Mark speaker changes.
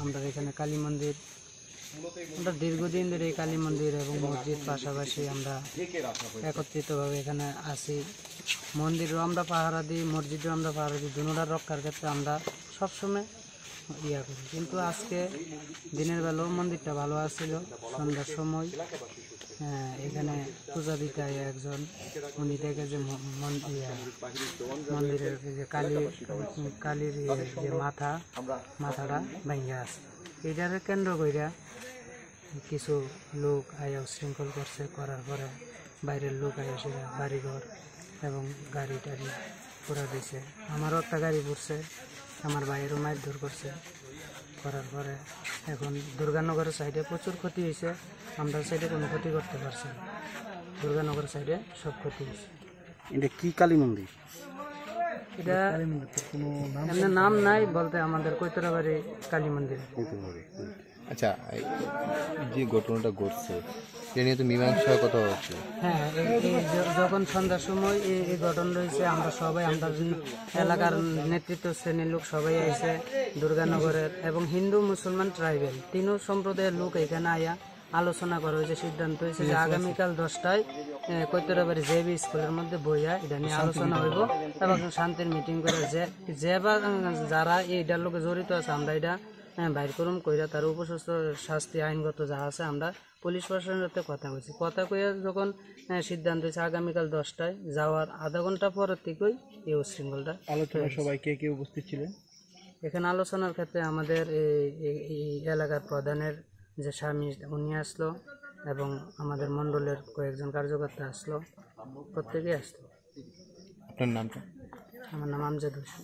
Speaker 1: আমরা এখানে কালী মন্দির, আমরা দীর্ঘদিন ধরে এই কালী মন্দির এবং মসজিদ পাশাপাশি আমরা একত্রিতভাবে এখানে আসি। মন্দিরও আমরা পাহারা দিই, মসজিদও আমরা পাহারা দিই, দুটোটার রক্ষার ক্ষেত্রে আমরা সবসময় ইয়া করি। কিন্তু আজকে দিনের বেলাও মন্দিরটা ভালো আসছিল। সন্ধ্যার সময় এখানে পূজা দিতে হয় একজন, উনি দেখে যে মন্দিরের যে কালীর যে মাথাটা ভেঙে আছে, এটারে কেন্দ্র কইরা কিছু লোক আয়া উশৃঙ্খল করছে। করার পরে বাইরের লোক আয়া সেটা বাড়িঘর এবং গাড়ি টাড়ি পুরা দিছে। আমারও একটা গাড়ি পড়ছে, আমার ভাইয়েরও মারধর করছে। করার পরে এখন দুর্গানগরের সাইডে প্রচুর ক্ষতি হয়েছে, আমরা সাইডে কোনো ক্ষতি করতে পারছি না। দুর্গানগর সাইডে সব ক্ষতি হয়েছে।
Speaker 2: এটা কি কালী মন্দির?
Speaker 1: এটা এমনি নাম নাই বলতে আমাদের কৈতরাবাড়ি কালী মন্দির।
Speaker 3: আচ্ছা, যে ঘটনাটা ঘটছে এটা নিয়ে তো মীমাংসা কথা হচ্ছে।
Speaker 1: হ্যাঁ, যখন সন্ধ্যার সময় এই ঘটনা রয়েছে, আমরা সবাই, আমরা এলাকার নেতৃত্ব শ্রেণীর লোক সবাই আইছে দুর্গানগরের, এবং হিন্দু মুসলমান ট্রাইবেল তিনও সম্প্রদায়ের লোক এখানে আয়া আলোচনা করা হয়েছে। সিদ্ধান্ত হয়েছে যে আগামীকাল 10টায় কৈতরাবাড়ি জেবি স্কুলের মধ্যে বইয়া এটা নিয়ে আলোচনা হইব এবং শান্তির মিটিং করে যে বা যারা এইটার লোকে জড়িত আছে আমরা এটা বাইর করুম কইরা তার উপযুক্ত শাস্তি আইনগত যা আছে আমরা পুলিশ প্রশাসনের সাথে কথা বলছি। কথা কইয়া যখন সিদ্ধান্ত হয়েছে আগামীকাল 10টায় যাওয়ার আধা ঘন্টা পরের থেকেই এই উশৃঙ্খলটা।
Speaker 2: আলোচনায় সবাই কে কে উপস্থিত ছিলেন?
Speaker 1: এখানে আলোচনার ক্ষেত্রে আমাদের এই এলাকার প্রধানের যে স্বামী উনি আসলো এবং আমাদের মণ্ডলের কয়েকজন কার্যকর্তা আসলো, প্রত্যেকেই আসলো।
Speaker 3: আপনার নামটা?
Speaker 1: আমার নাম আমজাদ হোসেন।